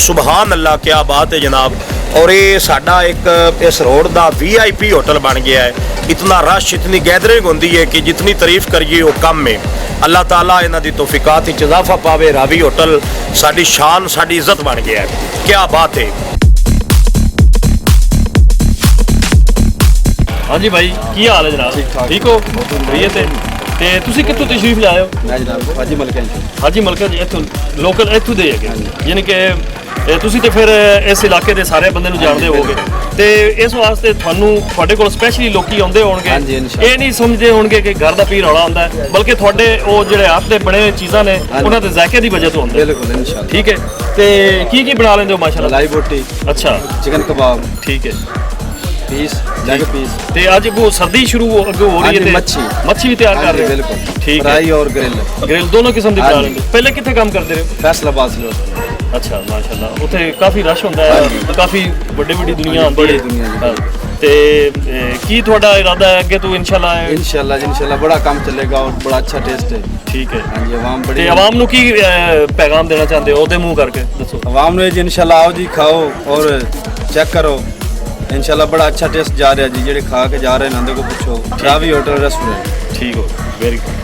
सुबहान अल्लाह, क्या बात है जनाब। और ये साडा एक इस रोड का VIP होटल बन गया है। इतना रश, इतनी गैदरिंग होती है कि जितनी तारीफ करिए वो कम है। अल्लाह ताला इन्हां दी तौफीकात विच इजाफा पावे। रावी होटल साडी शान, साडी इज्जत बन गया है। क्या बात है। हाँ जी भाई, की हाल है जनाब? ठीक हो? ਤੇ ਤੁਸੀਂ ਕਿੱਥੋਂ ਤਸ਼ਰੀਫ ਲਿਆਏ ਹੋ? ਮੈਂ ਜਨਾਬ ਹਾਜੀ ਮਲਕਾ ਜੀ। ਹਾਜੀ ਮਲਕਾ ਜੀ ਇੱਥੋਂ ਲੋਕਲ ਇੱਥੋਂ ਦੇ ਹੈਗੇ, ਯਾਨੀ ਕਿ ਤੁਸੀਂ ਤੇ ਫਿਰ ਇਸ ਇਲਾਕੇ ਦੇ ਸਾਰੇ ਬੰਦੇ ਨੂੰ ਜਾਣਦੇ ਹੋਵੋਗੇ ਤੇ ਇਸ ਵਾਸਤੇ ਤੁਹਾਡੇ ਕੋਲ ਸਪੈਸ਼ਲੀ ਲੋਕੀ ਆਉਂਦੇ ਹੋਣਗੇ। ਇਹ ਨਹੀਂ ਸਮਝਦੇ ਹੋਣਗੇ ਕਿ ਘਰ ਦਾ ਪੀਰ ਰੌਲਾ ਹੁੰਦਾ ਹੈ, ਬਲਕਿ ਤੁਹਾਡੇ ਉਹ ਜਿਹੜੇ ਹੱਥ ਦੇ ਬਣੇ ਹੋਏ ਚੀਜ਼ਾਂ ਨੇ ਉਹਨਾਂ ਦੇ ਜ਼ਾਇਕੇ ਦੀ ਵਜ੍ਹਾ ਤੋਂ ਹੁੰਦੇ। ਬਿਲਕੁਲ ਇਨਸ਼ਾਅੱਲਾ। ਠੀਕ ਹੈ। ਤੇ ਕੀ ਬਣਾ ਲੈਂਦੇ ਹੋ? ਮਾਸ਼ਾਅੱਲਾ। ਮਲਾਈ ਬੋਟੀ। ਅੱਛਾ। Chicken kebab. ਠੀਕ ਹੈ। Piece leg piece. ਤੇ ਅੱਜ ਕੋ ਸਰਦੀ ਸ਼ੁਰੂ ਹੋ ਰਹੀ ਹੈ ਤੇ ਮੱਛੀ ਵੀ ਤਿਆਰ ਕਰ ਰਹੇ ਹੋ? ਬਿਲਕੁਲ। ਠੀਕ ਹੈ। ਫਰਾਈ ਔਰ ਗ੍ਰਿਲ ਦੋਨੋਂ ਕਿਸਮ ਦੀ ਬਣਾ ਲੈਂਦੇ। ਪਹਿਲੇ ਕਿੱਥੇ ਕੰਮ ਕਰਦੇ ਰਹੇ? ਫੈਸਲਾਬਾਦ ਸੀ। ਅੱਛਾ, ਮਾਸ਼ਾਅੱਲਾ। ਉੱਥੇ ਕਾਫੀ ਰਸ਼ ਹੁੰਦਾ ਹੈ, ਕਾਫੀ ਵੱਡੀ ਦੁਨੀਆ ਆਉਂਦੀ ਹੈ। ਤੇ ਕੀ ਤੁਹਾਡਾ ਇਰਾਦਾ ਹੈ ਅੱਗੇ ਤੋਂ? इंशाल्लाह बड़ा काम चलेगा और बड़ा अच्छा टेस्ट है। ਠੀਕ ਹੈ। हाँ जी। आवाम बड़ी। ਤੇ ਆਵਾਮ ਨੂੰ ਕੀ ਪੈਗਾਮ ਦੇਣਾ ਚਾਹੁੰਦੇ ਹੋ? ਉਹਦੇ ਮੂੰਹ ਕਰਕੇ ਦੱਸੋ। आवाम ने जी इंशाल्लाह आओ जी, खाओ और चेक करो। इंशाल्लाह बड़ा अच्छा टेस्ट जा रहा है जी। जेडे खा के जा रहे हैं को पूछो। Ravi hotel restaurant. ठीक हो, वेरी गुड।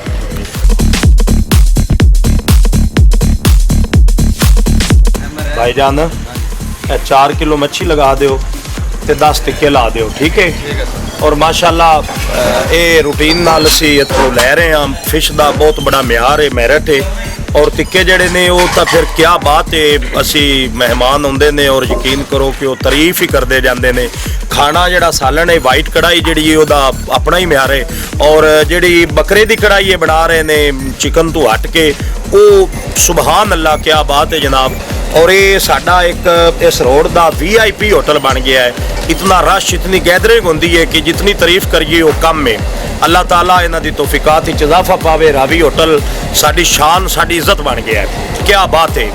भाईजान 4 किलो मच्छी लगा दो ते 10 टिक्के ला दो। ठीक है। और माशाल्लाह ये रूटीन नाल असी इत्थों लै रहे हैं। फिश का बहुत बड़ा म्यार है, मैरिट है। और टिक्के जड़े ने वो तो फिर क्या बात है। असी मेहमान आते हैं और यकीन करो कि वो तारीफ ही करते जाते हैं। खाना जड़ा सालन है, वाइट कढ़ाई जी वह अपना ही म्यार है। और जी बकरे की कढ़ाई ये बना रहे हैं चिकन तो हट के, वो सुबहान अल्लाह, क्या बात है जनाब। और ये साडा एक इस रोड का VIP होटल बन गया है। इतना रश, इतनी गैदरिंग होती है कि जितनी तारीफ करिए वो कम है। अल्लाह ताला इन्हां दी तौफीकात विच इजाफा पावे। रावी होटल साडी शान, साडी इज्जत बन गया है। क्या बात है।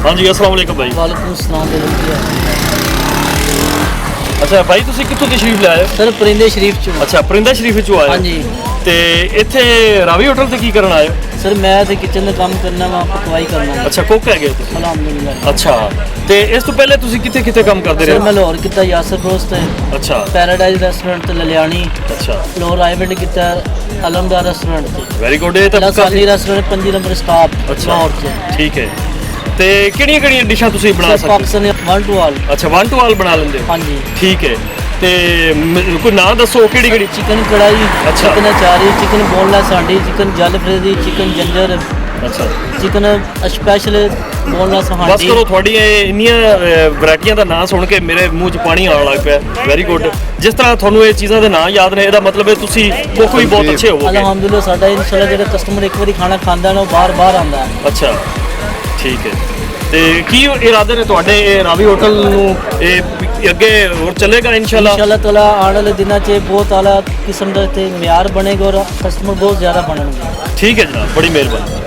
हाँ जी, अस्सलाम वालेकुम भाई। वालेकुम सलाम। अच्छा भाई, ਤੁਸੀਂ ਕਿੱਥੋਂ ਤਸ਼ਰੀਫ ਲਿਆਏ? ਸਰ ਪਰਿੰਦੇ ਸ਼ਰੀਫ ਚੋਂ। ਅੱਛਾ, ਪਰਿੰਦਾ ਸ਼ਰੀਫ ਚੋਂ ਆਏ? ਹਾਂਜੀ। ਤੇ ਇੱਥੇ ਰਾਵੀ ਹੋਟਲ ਤੇ ਕੀ ਕਰਨ ਆਏ ਹੋ? ਸਰ ਮੈਂ ਤੇ ਕਿਚਨ ਦਾ ਕੰਮ ਕਰਨਾ ਵਾ, ਪਕਵਾਈ ਕਰਨਾ। ਅੱਛਾ, ਕੁੱਕ ਹੈਗੇ ਹੋ ਤੁਸੀਂ? ਅਲਹਮਦੁਲਿਲਾ। ਅੱਛਾ, ਤੇ ਇਸ ਤੋਂ ਪਹਿਲੇ ਤੁਸੀਂ ਕਿੱਥੇ ਕਰਦੇ ਰਹੇ? ਸਰ ਮੈਂ ਲਾਹੌਰ ਕੀਤਾ, ਯਾਸਰ ਫਰੋਜ਼ ਤੇ। ਅੱਛਾ। ਪੈਰਾਡਾਈਜ਼ ਰੈਸਟੋਰੈਂਟ ਤੇ ਲਲਿਆਣੀ। ਅੱਛਾ। ਲਾਹੌਰ ਆਈਵੈਂਟ ਕੀਤਾ ਅਲਮਦਾਰ ਰੈਸਟੋਰੈਂਟ ਤੇ। Very good. ਇਹ ਤਾਂ ਸਾਲੀ ਰੈਸਟੋਰੈਂਟ 5 ਨੰਬਰ ਸਟਾਪ ਲਾਹੌਰ ਚ। ਠੀਕ ਹੈ। ਤੇ ਕਿਹੜੀਆਂ ਡਿਸ਼ਾਂ ਤੁਸੀਂ ਬਣਾ ਸਕਦੇ ਹੋ? Pakistani 1 to all। ਅੱਛਾ, 1 to all ਬਣਾ ਲੈਂਦੇ ਹੋ? ਹਾਂਜੀ। ਠੀਕ ਹੈ। ਤੇ ਕੋਈ ਨਾਂ ਦੱਸੋ ਕਿਹੜੀ? ਚਿਕਨ ਕੜਾਈ। ਅੱਛਾ। Chicken achari, chicken boneless handi, chicken jalfrezi, chicken ginger. ਅੱਛਾ। Chicken special boneless handi. ਬਸ ਕਰੋ, ਤੁਹਾਡੀਆਂ ਇੰਨੀਆਂ ਵੈਰਾਈਟੀਆਂ ਦਾ ਨਾਂ ਸੁਣ ਕੇ ਮੇਰੇ ਮੂੰਹ 'ਚ ਪਾਣੀ ਆਉਣ ਲੱਗ ਪਿਆ। Very good. ਜਿਸ ਤਰ੍ਹਾਂ ਤੁਹਾਨੂੰ ਇਹ ਚੀਜ਼ਾਂ ਦੇ ਨਾਂ ਯਾਦ ਨੇ, ਇਹਦਾ ਮਤਲਬ ਹੈ ਤੁਸੀਂ ਕੁੱਕ ਵੀ ਬਹੁਤ ਅੱਛੇ ਹੋਵੋਗੇ। ਅਲਹਮਦੁਲਿਲਾ। ਸਾਡਾ ਇਨਸ਼ਾਅੱਲਾ ਜਿਹੜਾ ਕਸਟਮਰ ਇੱਕ ਵਾਰੀ ਖਾਣਾ ਖਾਂਦਾ ਨਾ, ਉਹ ਬਾਰ-ਬਾਰ ਆਉਂਦਾ ਹੈ। ਅੱਛਾ, ਠੀਕ ਹੈ। ਤੇ ਕੀ ਇਰਾਦੇ ਨੇ ਤੁਹਾਡੇ ਇਹ ਰਾਵੀ ਹੋਟਲ ਨੂੰ ਇਹ ਅੱਗੇ ਹੋਰ ਚੱਲੇਗਾ ਇਨਸ਼ਾਅੱਲਾ ਤਾਲਾ? ਆਉਣ ਵਾਲੇ ਦਿਨਾਂ 'ਚ ਬਹੁਤ ਆਲਾ ਕਿਸਮ ਦਾ ਤੇ ਮਿਆਰ ਬਣੇਗਾ ਔਰ ਕਸਟਮਰ ਬਹੁਤ ਜ਼ਿਆਦਾ ਬਣਨਗੇ। ਠੀਕ ਹੈ ਜਨਾਬ, ਬੜੀ ਮਿਹਰਬਾਨੀ।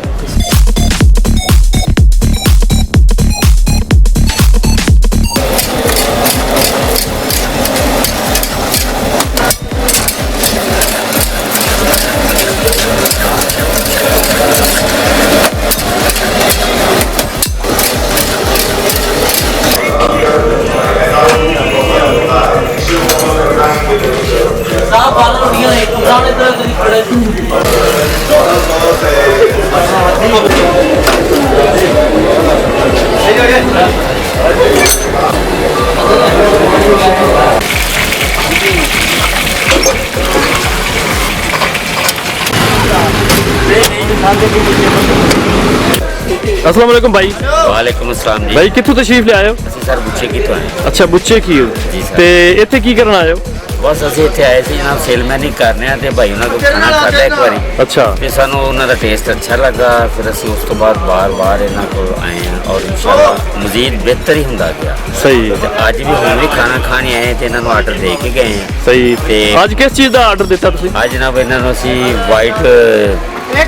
अस्सलाम वालेकुम भाई। वालेकुम अस्सलाम जी। भाई कित्थों तशरीफ ले आए हो? ਅਸੀਂ ਸਰ ਬੁੱਚੇ ਕੀ ਤੋਂ ਆਏ। ਅੱਛਾ ਬੁੱਚੇ ਕੀ ਹੋ ਜੀ ਸਰ। ਤੇ ਇੱਥੇ ਕੀ ਕਰਨ ਆਏ ਹੋ? ਬਸ ਅਸੀਂ ਇੱਥੇ ਆਏ ਸੀ ਜਨਾਬ ਸੇਲਮੈਨਿੰਗ ਕਰਨੇ ਆ ਤੇ ਭਾਈ ਉਹਨਾਂ ਕੋਲ ਖਾਣਾ ਖਾਧਾ ਇੱਕ ਵਾਰੀ ਅੱਛਾ ਤੇ ਸਾਨੂੰ ਉਹਨਾਂ ਦਾ ਟੇਸਟ ਅੱਛਾ ਲੱਗਾ ਫਿਰ ਅਸੀਂ ਉਸ ਤੋਂ ਬਾਅਦ ਬਾਰ-ਬਾਰ ਇਹਨਾਂ ਕੋਲ ਆਏ ਹਾਂ ਔਰ ਇਨਸ਼ਾਅੱਲਾ ਮਜ਼ੀਦ ਬਿਹਤਰ ਹੀ ਹੁੰਦਾ ਗਿਆ। ਸਹੀ ਤੇ ਅੱਜ ਵੀ ਹੁਣ ਵੀ ਖਾਣਾ ਖਾਣੇ ਆਏ ਤੇ ਇਹਨਾਂ ਨੂੰ ਆਰਡਰ ਦੇ ਕੇ ਗਏ ਹਾਂ। ਸਹੀ ਤੇ ਅੱਜ ਕਿਸ ਚੀਜ਼ ਦਾ ਆਰਡਰ ਦਿੱਤਾ ਤੁਸੀਂ? ਅੱਜ ਜਨਾਬ ਇਹਨਾਂ ਨੂੰ ਅਸੀਂ ਵਾਈਟ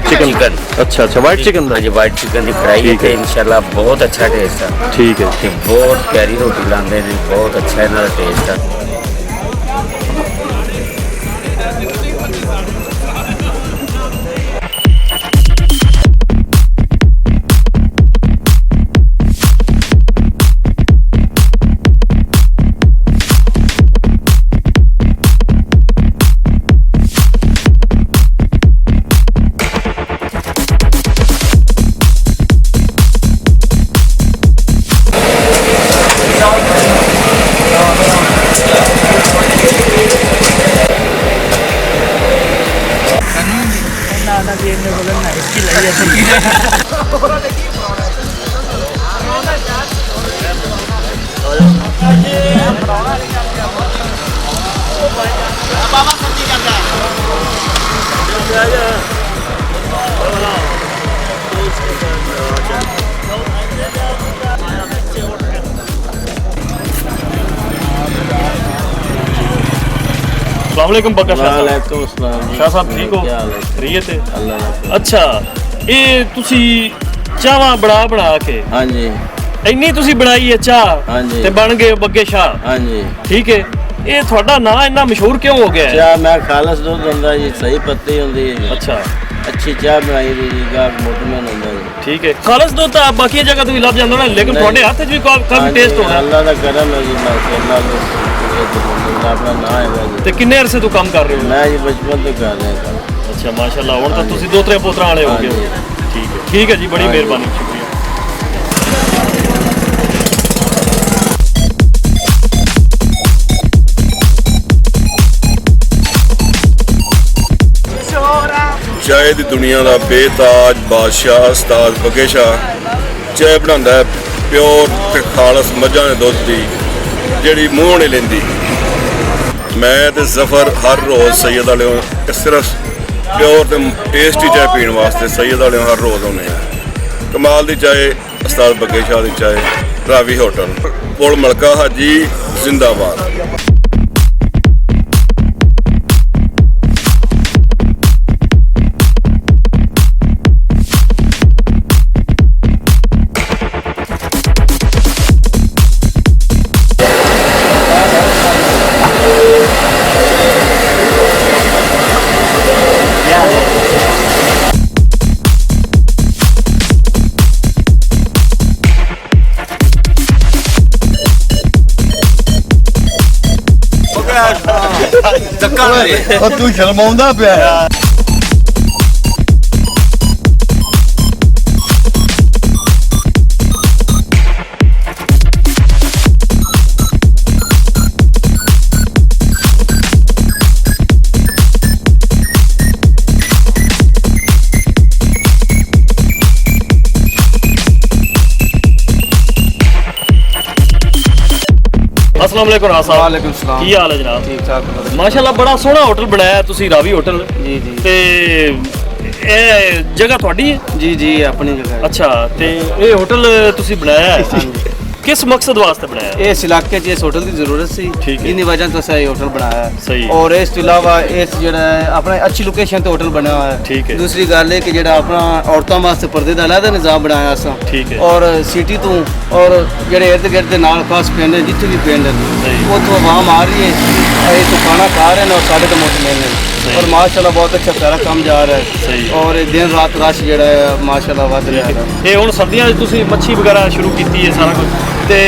ਚਿਕਨ ਅੱਛਾ ਅੱਛਾ ਵਾਈਟ ਚਿਕਨ ਦਾ। ਹਾਂਜੀ ਵਾਈਟ ਚਿਕਨ ਦੀ ਫਰਾਈ ਠੀਕ ਹੈ। ਤੇ ਇਨਸ਼ਾਅੱਲਾ ਬਹੁਤ ਅੱਛਾ ਟੇਸਟ ਆ ਠੀਕ ਹੈ ਤੇ ਬਹੁਤ ਪਿਆਰੀ ਰੋਟੀ ਲਾਉਂਦੇ ਨੇ ਬਹੁਤ ਅੱਛਾ ਇਹਨਾਂ ਦਾ ਟੇਸਟ ਆ। अस्सलाम वालेकुम बका शाह साहब। वालेकुम अस्सलाम। शाह साहब ठीक हो? क्या हाल है? खैरियत है? अल्लाह का। ਅੱਛਾ ਇਹ ਤੁਸੀਂ ਚਾਹਾਂ ਬਣਾ ਕੇ हाँ जी ਇੰਨੀ ਤੁਸੀਂ ਬਣਾਈ ਹੈ ਚਾਹ ਹਾਂਜੀ। ਤੇ ਬਣ ਗਏ ਬੱਗੇ ਸ਼ਾਹ। हाँ जी। ਠੀਕ ਹੈ ਇਹ ਤੁਹਾਡਾ ਨਾਂ ਇੰਨਾ ਮਸ਼ਹੂਰ ਕਿਉਂ ਹੋ ਗਿਆ ਹੈ? ਚਾਹ ਮੈਂ ਖਾਲਸ ਦੁੱਧ ਹੁੰਦਾ ਜੀ ਸਹੀ ਪੱਤੀ ਹੁੰਦੀ ਹੈ ਅੱਛਾ ਅੱਛੀ ਚਾਹ ਬਣਾਈ ਦੀ ਜੀ ਗਾਹਕ ਮੋਟਰਮੈਨ ਹੁੰਦਾ ਜੀ। ਠੀਕ ਹੈ ਖਾਲਸ ਦੁੱਧ ਤਾਂ ਬਾਕੀ ਜਗ੍ਹਾ ਤੋਂ ਵੀ ਲੱਭ ਜਾਂਦਾ ਨਾ ਲੇਕਿਨ ਨਹੀਂ। ਤੁਹਾਡੇ ਹੱਥ 'ਚ ਵੀ ਕਾਫੀ ਹਾਂਜੀ, ਟੇਸਟ ਹੋਣਾ। ਅੱਲਾ ਦਾ ਕਰਮ ਹੈ ਜੀ ਮਾਸ਼ਾਅੱਲਾ ਦਾ ਆਪਣਾ ਨਾਂ ਹੈਗਾ ਜੀ। ਤੇ ਕਿੰਨੇ ਅਰਸੇ ਤੋਂ ਕੰਮ ਕਰ ਰਹੇ ਹੋ? ਮੈਂ ਜੀ ਬਚਪਨ ਤੋਂ ਕਰ ਰਿਹਾ ਕੰਮ। ਅੱਛਾ ਮਾਸ਼ਾਅੱਲਾ ਹੁਣ ਤਾਂ ਤੁਸੀਂ ਦੋ ਤਰੇ ਪੁੱਤਰਾਂ ਵਾਲੇ ਹੋ ਗਏ ਹੋ। ਠੀਕ ਹੈ ਜੀ ਬੜੀ ਹਾਂਜੀ। ਮਿਹਰਬਾਨੀ ਸ਼ੁਕਰੀਆ। ਚਾਹ ਦੀ ਦੁਨੀਆ ਦਾ ਬੇਤਾਜ ਬਾਦਸ਼ਾਹ ਉਸਤਾਦ ਬੱਗੇ ਸ਼ਾਹ ਚਾਹ ਬਣਾਉਂਦਾ ਹੈ ਪਿਓਰ ਤੇ ਖਾਲਸ ਮੱਝਾਂ ਦੇ ਦੁੱਧ ਦੀ ਜਿਹੜੀ ਮੂੰਹ ਨਹੀਂ ਲੈਂਦੀ। ਮੈਂ ਤੇ ਜ਼ਫਰ ਹਰ ਰੋਜ਼ ਸੈਯਦ ਵਾਲਿਓਂ ਸਿਰਫ ਪਿਓਰ ਤੇ ਟੇਸਟੀ ਚਾਹ ਪੀਣ ਵਾਸਤੇ ਸੈਯਦ ਵਾਲਿਓਂ ਹਰ ਰੋਜ਼ ਆਉਂਦੇ ਆ। ਕਮਾਲ ਦੀ ਚਾਹ ਉਸਤਾਦ ਬੱਗੇ ਸ਼ਾਹ ਦੀ ਚਾਹ ਰਾਵੀ ਹੋਟਲ ਪੁਲ ਮਲਕਾ ਹਾਜੀ ਜ਼ਿੰਦਾਬਾਦ। ਉਹ ਤੂੰ ਸ਼ਰਮਾਉਂਦਾ ਪਿਆ। अस्सलाम वालेकुम राव साहब। वालेकुम सलाम। ਕੀ ਹਾਲ ਹੈ ਜਨਾਬ? ਠੀਕ ਠਾਕ ਮਾਸ਼ਾਅੱਲਾ ਬੜਾ ਸੋਹਣਾ ਹੋਟਲ ਬਣਾਇਆ ਤੁਸੀਂ ਰਾਵੀ ਹੋਟਲ। ਜੀ ਜੀ ਤੇ ਇਹ ਜਗ੍ਹਾ ਤੁਹਾਡੀ ਹੈ? ਜੀ ਜੀ ਆਪਣੀ ਜਗ੍ਹਾ ਅੱਛਾ ਤੇ ਇਹ ਹੋਟਲ ਤੁਸੀਂ ਬਣਾਇਆ ਹੈ ਕਿਸ ਮਕਸਦ ਵਾਸਤੇ ਬਣਾਇਆ ਹੈ? ਇਸ ਇਲਾਕੇ 'ਚ ਇਸ ਹੋਟਲ ਦੀ ਜ਼ਰੂਰਤ ਸੀ ਠੀਕ ਹੈ। ਜਿੰਨੀ ਵਜ੍ਹਾ ਤੋਂ ਅਸੀਂ ਇਹ ਹੋਟਲ ਬਣਾਇਆ ਹੈ। ਸਹੀ। ਔਰ ਇਸ ਤੋਂ ਇਲਾਵਾ ਇਸ ਜਿਹੜਾ ਹੈ ਆਪਣਾ ਅੱਛੀ ਲੋਕੇਸ਼ਨ ਤੇ ਹੋਟਲ ਬਣਿਆ ਹੋਇਆ ਹੈ। ਠੀਕ ਹੈ। ਦੂਸਰੀ ਗੱਲ ਇਹ ਕਿ ਜਿਹੜਾ ਆਪਣਾ ਔਰਤਾਂ ਵਾਸਤੇ ਪਰਦੇ ਦਾ ਅਲੱਗਾ ਨਿਜ਼ਾਮ ਬਣਾਇਆ ਅਸਾਂ। ਠੀਕ ਹੈ। ਔਰ ਸਿਟੀ ਤੋਂ ਔਰ ਜਿਹੜੇ ਇਰਦ ਗਿਰਦ ਦੇ ਨਾਲ ਖਾਸ ਪਿੰਡ ਨੇ ਜਿੱਥੇ ਵੀ ਪਿੰਡ ਨੇ ਸਹੀ। ਉੱਥੋਂ ਆਵਾਮ ਆ ਰਹੀ ਹੈ ਇਹ ਤੋਂ ਖਾਣਾ ਖਾ ਰਹੇ ਨੇ ਔਰ ਸਾਡੇ ਤੋਂ ਮੁਤਮਈਨ ਨੇ ਸਹੀ। ਔਰ ਮਾਸ਼ਾਅੱਲਾ ਬਹੁਤ ਅੱਛਾ प्यारा ਕੰਮ ਜਾ ਰਿਹਾ ਸਹੀ। ਹੈ ਔਰ ਦਿਨ ਰਾਤ ਰਸ਼ ਜਿਹੜਾ ਹੈ ਮਾਸ਼ਾਅੱਲਾ ਵੱਧ ਰਿਹਾ ਹੈ। ਇਹ ਹੁਣ ਸਰਦੀਆਂ 'ਚ ਤੁਸੀਂ ਮੱਛੀ ਵਗੈਰਾ ਸ਼ੁਰੂ ਕੀਤੀ ਹੈ ਸਾਰਾ ਕੁਝ ਤੇ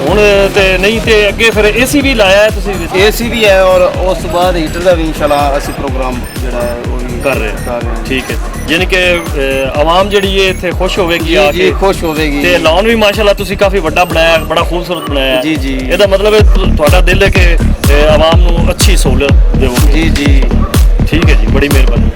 ਹੁਣ ਤੇ ਨਹੀਂ ਤੇ ਅੱਗੇ ਫਿਰ ਏਸੀ ਵੀ ਲਾਇਆ ਹੈ ਤੁਸੀਂ? ਏਸੀ ਵੀ ਹੈ ਔਰ ਉਸ ਤੋਂ ਬਾਅਦ ਹੀਟਰ ਦਾ ਵੀ ਇਨਸ਼ਾਅੱਲਾ ਅਸੀਂ ਪ੍ਰੋਗਰਾਮ ਜਿਹੜਾ ਹੈ ਉਹ ਵੀ ਕਰ ਰਹੇ ਕਰ ਰਹੇ ਹਾਂ। ਠੀਕ ਹੈ ਯਾਨੀ ਕਿ ਆਵਾਮ ਜਿਹੜੀ ਹੈ ਇੱਥੇ ਖੁਸ਼ ਹੋਵੇਗੀ ਆ ਜੀ ਕੇ ਖੁਸ਼ ਹੋਵੇਗੀ ਤੇ ਲਾਉਣ ਵੀ ਮਾਸ਼ਾਅੱਲਾ ਤੁਸੀਂ ਕਾਫੀ ਵੱਡਾ ਬਣਾਇਆ ਹੈ, ਬੜਾ ਖੂਬਸੂਰਤ ਬਣਾਇਆ ਹੈ। ਜੀ, ਜੀ। ਇਹਦਾ ਮਤਲਬ ਹੈ ਤੁਹਾਡਾ ਦਿਲ ਹੈ ਕਿ ਆਵਾਮ ਨੂੰ ਅੱਛੀ ਸਹੂਲਤ ਦੇਵੋਗੇ। ਜੀ ਜੀ ਠੀਕ ਹੈ ਜੀ ਬੜੀ ਮਿਹਰਬਾਨੀ।